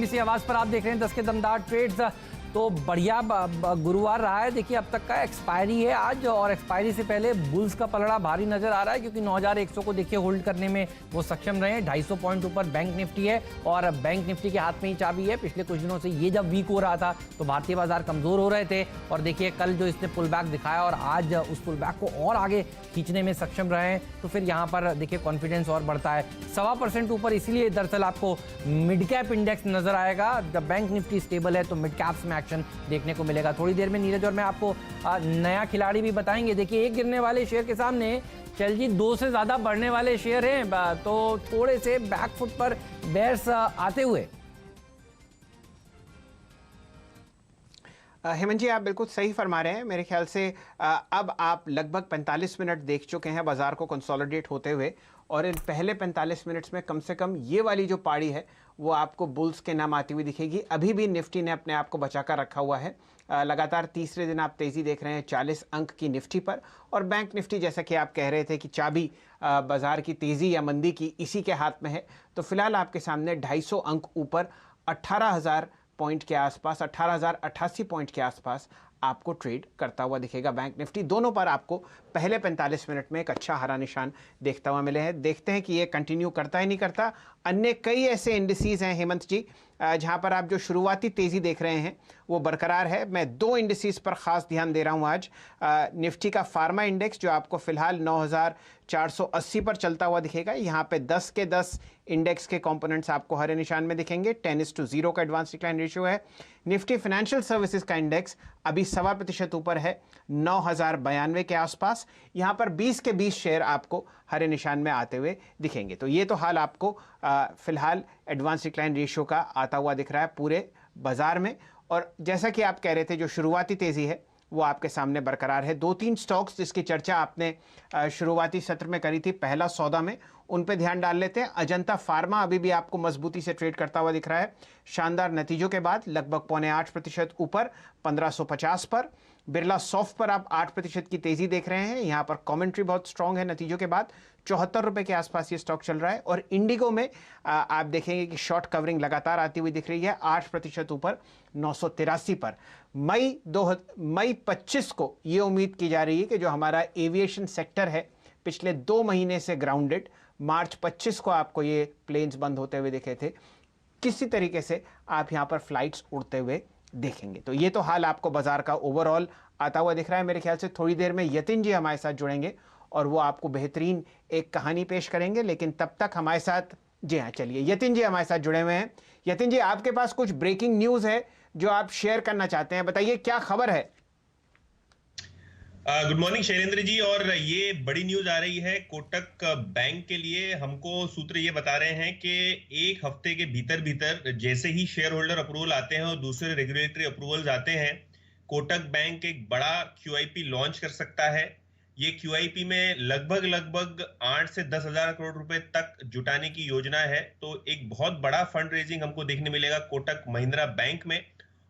ABC आवाज पर आप देख रहे हैं 10 के दमदार ट्रेड्स। तो बढ़िया गुरुवार रहा है। देखिए अब तक का एक्सपायरी है आज, और एक्सपायरी से पहले बुल्स का पलड़ा भारी नजर आ रहा है, क्योंकि 9100 को देखिए होल्ड करने में वो सक्षम रहे हैं। 250 पॉइंट ऊपर बैंक निफ्टी है, और बैंक निफ्टी के हाथ में ही चाबी है। पिछले कुछ दिनों से ये जब वीक हो रहा था तो भारतीय बाजार कमजोर हो रहे थे, और देखिए कल जो इसने पुल बैक दिखाया और आज उस पुल बैक को और आगे खींचने में सक्षम रहे हैं, तो फिर यहाँ पर देखिए कॉन्फिडेंस और बढ़ता है। 1.25% ऊपर इसीलिए दरअसल आपको मिड कैप इंडेक्स नजर आएगा। जब बैंक निफ्टी स्टेबल है तो मिड कैप्स में एक्शन देखने को मिलेगा। थोड़ी देर में नीरज और मैं आपको नया खिलाड़ी भी बताएंगे। देखिए एक गिरने वाले शेयर के सामने चल जी 2 से ज्यादा बढ़ने वाले शेयर हैं, तो थोड़े से बैकफुट पर बेयर्स आते हुए। हेमंत जी, आप बिल्कुल सही फरमा रहे हैं। मेरे ख्याल से अब आप लगभग 45 मिनट देख चुके हैं बाजार को कंसोलिडेट होते हुए, और इन पहले 45 मिनट्स में कम से कम ये वाली जो पाड़ी है वो आपको बुल्स के नाम आती हुई दिखेगी। अभी भी निफ्टी ने अपने आप को बचाकर रखा हुआ है। लगातार तीसरे दिन आप तेज़ी देख रहे हैं 40 अंक की निफ्टी पर, और बैंक निफ्टी जैसा कि आप कह रहे थे कि चाबी बाजार की तेज़ी या मंदी की इसी के हाथ में है, तो फिलहाल आपके सामने 250 अंक ऊपर 18,000 पॉइंट के आसपास, 18,088 पॉइंट के आसपास आपको ट्रेड करता हुआ दिखेगा बैंक निफ्टी। दोनों पर आपको पहले 45 मिनट में एक अच्छा हरा निशान देखता हुआ मिले हैं। देखते हैं कि ये कंटिन्यू करता है नहीं करता। अन्य कई ऐसे इंडिसेस हैं हेमंत जी जहां पर आप जो शुरुआती तेज़ी देख रहे हैं वो बरकरार है। मैं 2 इंडिसेस पर खास ध्यान दे रहा हूं आज। निफ्टी का फार्मा इंडेक्स जो आपको फिलहाल 9,480 पर चलता हुआ दिखेगा। यहाँ पे 10 के 10 इंडेक्स के कंपोनेंट्स आपको हरे निशान में दिखेंगे। 10:0 का एडवांस डिक्लाइन रेशियो है। निफ्टी फाइनेंशियल सर्विसेज का इंडेक्स अभी 1.25% ऊपर है, 9,092 के आसपास। यहाँ पर 20 के 20 शेयर आपको हरे निशान में आते हुए दिखेंगे। तो ये तो हाल आपको फिलहाल एडवांस डिक्लाइन रेशियो का आता हुआ दिख रहा है पूरे बाजार में। और जैसा कि आप कह रहे थे, जो शुरुआती तेज़ी है वो आपके सामने बरकरार है। 2-3 स्टॉक्स जिसकी चर्चा आपने शुरुआती सत्र में करी थी पहला सौदा में, उन पे ध्यान डाल लेते हैं। अजंता फार्मा अभी भी आपको मजबूती से ट्रेड करता हुआ दिख रहा है। शानदार नतीजों के बाद लगभग 0.8% ऊपर 1550 पर। बिरला सॉफ्ट पर आप 8% की तेजी देख रहे हैं। यहाँ पर कमेंट्री बहुत स्ट्रांग है नतीजों के बाद। 74 रुपए के आसपास ये स्टॉक चल रहा है। और इंडिगो में आप देखेंगे कि शॉर्ट कवरिंग लगातार आती हुई दिख रही है, 8% ऊपर 983 पर। मई 25 को ये उम्मीद की जा रही है कि जो हमारा एविएशन सेक्टर है पिछले 2 महीने से ग्राउंडेड, मार्च 25 को आपको ये प्लेन्स बंद होते हुए दिखे थे, किसी तरीके से आप यहाँ पर फ्लाइट्स उड़ते हुए देखेंगे। तो ये तो हाल आपको बाजार का ओवरऑल आता हुआ दिख रहा है। मेरे ख्याल से थोड़ी देर में यतिन जी हमारे साथ जुड़ेंगे और वो आपको बेहतरीन एक कहानी पेश करेंगे। लेकिन तब तक हमारे साथ, जी हाँ, चलिए यतिन जी हमारे साथ जुड़े हुए हैं। यतिन जी, आपके पास कुछ ब्रेकिंग न्यूज है जो आप शेयर करना चाहते हैं, बताइए क्या खबर है। Good morning Shailendra ji. और ये बड़ी न्यूज आ रही है कोटक बैंक के लिए। हमको सूत्र ये बता रहे हैं कि 1 हफ्ते के भीतर भीतर जैसे ही शेयर होल्डर अप्रूवल आते हैं और दूसरे रेगुलेटरी अप्रूवल्स आते हैं, कोटक बैंक एक बड़ा QIP लॉन्च कर सकता है। ये QIP में लगभग 8 से 10 हजार करोड़ रुपए तक जुटाने की योजना है। तो एक बहुत बड़ा फंड रेजिंग हमको देखने मिलेगा कोटक महिंद्रा बैंक में।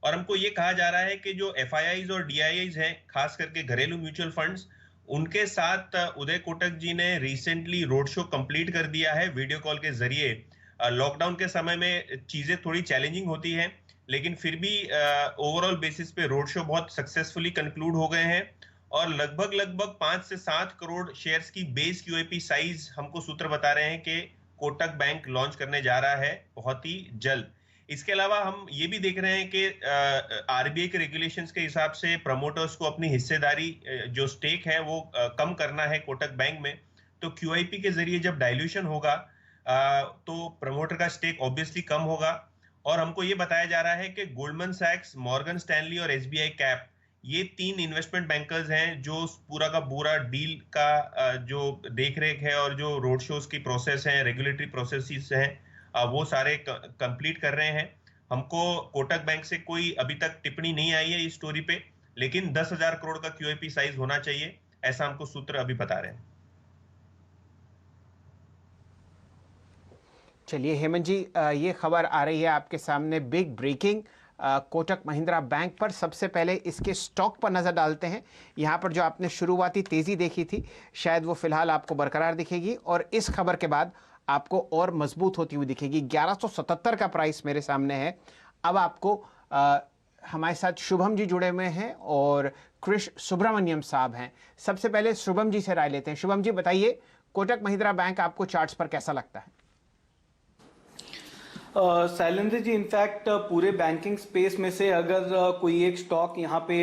और हमको ये कहा जा रहा है कि जो FIIs और DIIs हैं, खास करके घरेलू म्यूचुअल फंड्स, उनके साथ उदय कोटक जी ने रिसेंटली रोड शो कंप्लीट कर दिया है वीडियो कॉल के जरिए। लॉकडाउन के समय में चीजें थोड़ी चैलेंजिंग होती हैं, लेकिन फिर भी ओवरऑल बेसिस पे रोड शो बहुत सक्सेसफुली कंक्लूड हो गए हैं। और लगभग 5 से 7 करोड़ शेयर्स की बेस QIP साइज हमको सूत्र बता रहे हैं कि कोटक बैंक लॉन्च करने जा रहा है बहुत ही जल्द। इसके अलावा हम ये भी देख रहे हैं कि RBI के रेगुलेशंस के हिसाब से प्रमोटर्स को अपनी हिस्सेदारी जो स्टेक है वो कम करना है कोटक बैंक में। तो QIP के जरिए जब डाइल्यूशन होगा तो प्रमोटर का स्टेक ऑब्वियसली कम होगा। और हमको ये बताया जा रहा है कि गोल्डमैन सैक्स, मॉर्गन स्टैनली और SBI कैप, ये 3 इन्वेस्टमेंट बैंकर्स हैं जो पूरा का पूरा डील का जो देख रेख है और जो रोड शोज की प्रोसेस है, रेगुलेटरी प्रोसेसेस हैं, वो सारे कंप्लीट कर रहे हैं। हमको कोटक बैंक से कोई अभी तक टिप्पणी नहीं आई है इस स्टोरी पे, लेकिन 10,000 करोड़ का QIP साइज होना चाहिए, ऐसा हमको सूत्र अभी बता रहे हैं। चलिए हेमंत जी, ये खबर आ रही है आपके सामने, big breaking Kotak Mahindra bank पर। सबसे पहले इसके स्टॉक पर नज़र डालते हैं। यहाँ पर जो आपने शुरुआती तेज़ी देखी थी शायद वो फिलहाल आपको बरकरार दिखेगी, और इस खबर के बाद आपको और मजबूत होती हुई दिखेगी। 1177 का प्राइस मेरे सामने है। अब आपको हमारे साथ शुभम जी जुड़े हुए हैं और कृष सुब्रमण्यम साहब हैं। सबसे पहले शुभम जी से राय लेते हैं। शुभम जी बताइए, कोटक महिंद्रा बैंक आपको चार्ट्स पर कैसा लगता है? शैलेंद्र जी, इनफैक्ट पूरे बैंकिंग स्पेस में से अगर कोई एक स्टॉक यहाँ पे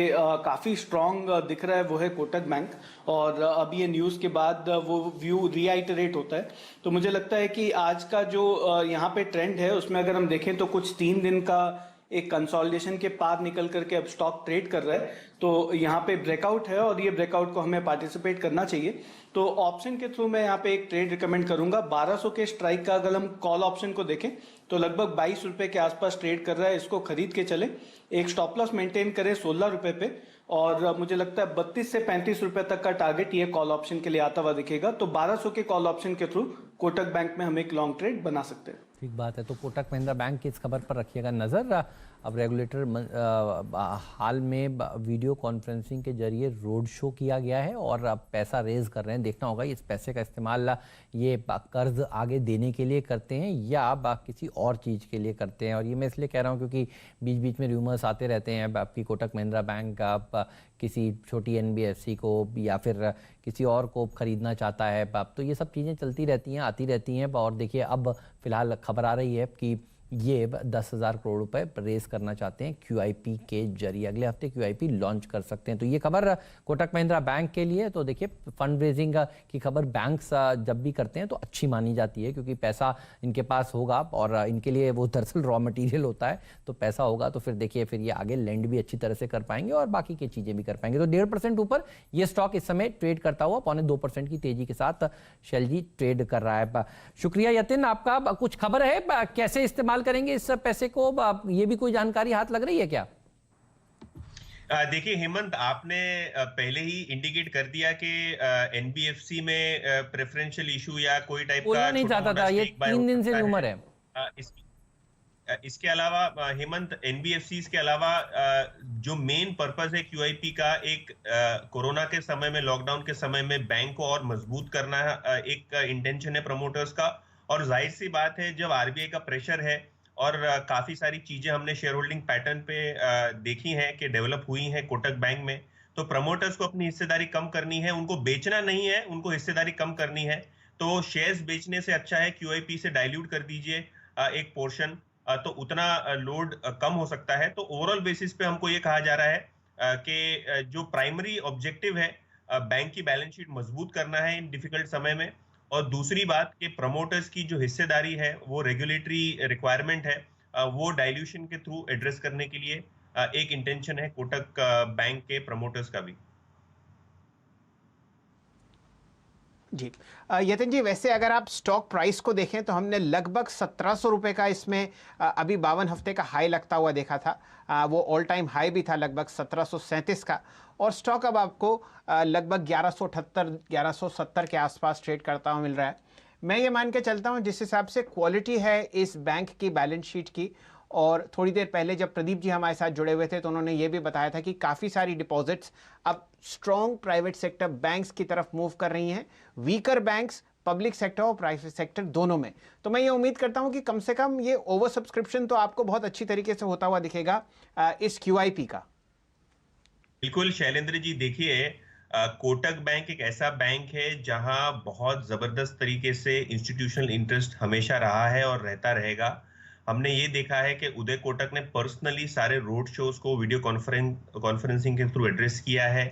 काफ़ी स्ट्रांग दिख रहा है वो है कोटक बैंक। और अभी ये न्यूज़ के बाद वो व्यू रीआइटरेट होता है। तो मुझे लगता है कि आज का जो यहाँ पे ट्रेंड है उसमें अगर हम देखें तो कुछ 3 दिन का एक कंसोलिडेशन के पार निकल करके अब स्टॉक ट्रेड कर रहा है। तो यहाँ पे ब्रेकआउट है और ये ब्रेकआउट को हमें पार्टिसिपेट करना चाहिए। तो ऑप्शन के थ्रू मैं यहाँ पे एक ट्रेड रिकमेंड करूंगा। 1200 के स्ट्राइक का अगर हम कॉल ऑप्शन को देखें तो लगभग 22 रुपए के आसपास ट्रेड कर रहा है। इसको खरीद के चले, एक स्टॉप लॉस मेंटेन करें 16 रुपए पे, और मुझे लगता है 32 से 35 रुपए तक का टारगेट ये कॉल ऑप्शन के लिए आता हुआ दिखेगा। तो 1200 के कॉल ऑप्शन के थ्रू कोटक बैंक में हम एक लॉन्ग ट्रेड बना सकते हैं। ठीक बात है। तो कोटक महिंद्रा बैंक की इस खबर पर रखिएगा नज़र। अब रेगुलेटर हाल में वीडियो कॉन्फ्रेंसिंग के जरिए रोड शो किया गया है और अब पैसा रेज कर रहे हैं। देखना होगा इस पैसे का इस्तेमाल ये कर्ज आगे देने के लिए करते हैं या किसी और चीज़ के लिए करते हैं। और ये मैं इसलिए कह रहा हूँ क्योंकि बीच बीच में र्यूमर्स आते रहते हैं आपकी कोटक महिंद्रा बैंक किसी छोटी NBFC को या फिर किसी और को खरीदना चाहता है। तो ये सब चीज़ें चलती रहती हैं, आती रहती हैं। और देखिए अब फिलहाल खबर आ रही है कि ये 10,000 करोड़ रुपए रेस करना चाहते हैं QIP के जरिए। अगले हफ्ते QIP लॉन्च कर सकते हैं। तो ये खबर कोटक महिंद्रा बैंक के लिए। तो देखिए फंड रेजिंग की खबर बैंक्स जब भी करते हैं तो अच्छी मानी जाती है क्योंकि पैसा इनके पास होगा और इनके लिए वो दरअसल रॉ मटेरियल होता है। तो पैसा होगा तो फिर देखिए फिर ये आगे लेंड भी अच्छी तरह से कर पाएंगे और बाकी की चीज़ें भी कर पाएंगे। तो 1.5% ऊपर ये स्टॉक इस समय ट्रेड करता हुआ 0.25% की तेजी के साथ शैलजी ट्रेड कर रहा है। शुक्रिया यतिन, आपका कुछ खबर है कैसे इस्तेमाल करेंगे इस पैसे को, ये भी कोई जानकारी हाथ लग रही है क्या? देखिए हेमंत, आपने पहले ही इंडिकेट कर दिया कि NBFC में प्रेफरेंशियल इशू या कोई टाइप का नहीं चाहता था, ये 3 दिन से र्यूमर है। इसके अलावा हेमंत, NBFCs के अलावा जो मेन पर्पस है QIP का, एक कोरोना के समय में, लॉकडाउन के समय में बैंक को और मजबूत करना एक इंटेंशन है प्रमोटर्स का। और जाहिर सी बात है जब RBI का प्रेशर है और काफी सारी चीजें हमने शेयर होल्डिंग पैटर्न पे देखी हैं कि डेवलप हुई हैं कोटक बैंक में, तो प्रमोटर्स को अपनी हिस्सेदारी कम करनी है, उनको बेचना नहीं है, उनको हिस्सेदारी कम करनी है। तो शेयर्स बेचने से अच्छा है QIP से डाइल्यूट कर दीजिए एक पोर्शन, तो उतना लोड कम हो सकता है। तो ओवरऑल बेसिस पे हमको ये कहा जा रहा है कि जो प्राइमरी ऑब्जेक्टिव है बैंक की बैलेंस शीट मजबूत करना है इन डिफिकल्ट समय में। और दूसरी बात कि प्रमोटर्स की जो हिस्सेदारी है वो रेगुलेटरी रिक्वायरमेंट है, वो डाइल्यूशन के थ्रू एड्रेस करने के लिए एक इंटेंशन है कोटक बैंक के प्रमोटर्स का भी। जी यतिन जी, वैसे अगर आप स्टॉक प्राइस को देखें तो हमने लगभग 1700 रुपए का इसमें अभी 52 हफ्ते का हाई लगता हुआ देखा था। वो ऑल टाइम हाई भी था लगभग 1737 का, और स्टॉक अब आपको लगभग 1178 1170 के आसपास ट्रेड करता हुआ मिल रहा है। मैं ये मान के चलता हूँ जिस हिसाब से क्वालिटी है इस बैंक की बैलेंस शीट की, और थोड़ी देर पहले जब प्रदीप जी हमारे साथ जुड़े हुए थे तो उन्होंने ये भी बताया था कि काफ़ी सारी डिपॉजिट्स अब स्ट्रॉन्ग प्राइवेट सेक्टर बैंक्स की तरफ मूव कर रही हैं, वीकर बैंक्स पब्लिक सेक्टर और प्राइवेट सेक्टर दोनों में। तो मैं ये उम्मीद करता हूं कि कम से कम ये ओवर सब्सक्रिप्शन तो आपको बहुत अच्छी तरीके से होता हुआ दिखेगा इस QIP का। बिल्कुल शैलेंद्र जी, देखिए कोटक बैंक एक ऐसा बैंक है जहां बहुत जबरदस्त तरीके से इंस्टीट्यूशनल इंटरेस्ट हमेशा रहा है और रहता रहेगा। हमने ये देखा है कि उदय कोटक ने पर्सनली सारे रोड शोज को वीडियो कॉन्फ्रेंसिंग के थ्रू एड्रेस किया है।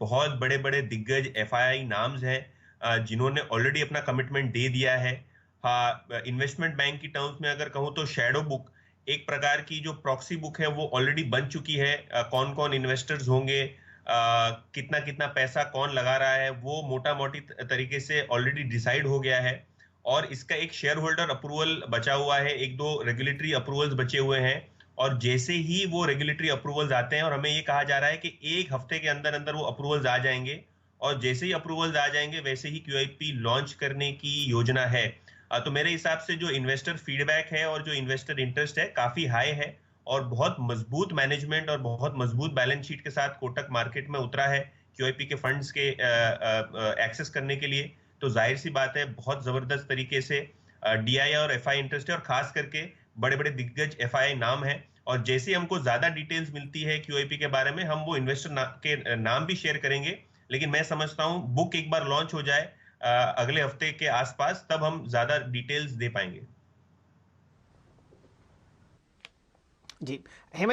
बहुत बड़े बड़े दिग्गज FII नाम्स हैं जिन्होंने ऑलरेडी अपना कमिटमेंट दे दिया है। हाँ, इन्वेस्टमेंट बैंक की टर्म्स में अगर कहूँ तो शैडो बुक, एक प्रकार की जो प्रॉक्सी बुक है, वो ऑलरेडी बन चुकी है। कौन कौन इन्वेस्टर्स होंगे, कितना कितना पैसा कौन लगा रहा है, वो मोटा मोटी तरीके से ऑलरेडी डिसाइड हो गया है। और इसका एक शेयर होल्डर अप्रूवल बचा हुआ है, 1-2 रेगुलेटरी अप्रूवल्स बचे हुए हैं। और जैसे ही वो रेगुलेटरी अप्रूवल्स आते हैं, और हमें ये कहा जा रहा है कि 1 हफ्ते के अंदर अंदर वो अप्रूवल्स आ जाएंगे, और जैसे ही अप्रूवल्स आ जाएंगे वैसे ही QIP लॉन्च करने की योजना है। तो मेरे हिसाब से जो इन्वेस्टर फीडबैक है और जो इन्वेस्टर इंटरेस्ट है काफी हाई है, और बहुत मजबूत मैनेजमेंट और बहुत मजबूत बैलेंस शीट के साथ कोटक मार्केट में उतरा है QIP के फंड्स के एक्सेस करने के लिए। तो जाहिर सी बात है बहुत जबरदस्त तरीके से DI और FI इंटरेस्ट है, और खास करके बड़े बड़े दिग्गज FI नाम है। और जैसे ही हमको ज्यादा डिटेल्स मिलती है QIP के बारे में, हम वो इन्वेस्टर के नाम भी शेयर करेंगे। लेकिन मैं समझता हूं बुक एक बार लॉन्च हो जाए अगले हफ्ते के आसपास, तब हम ज्यादा डिटेल्स दे पाएंगे। जी हेमंत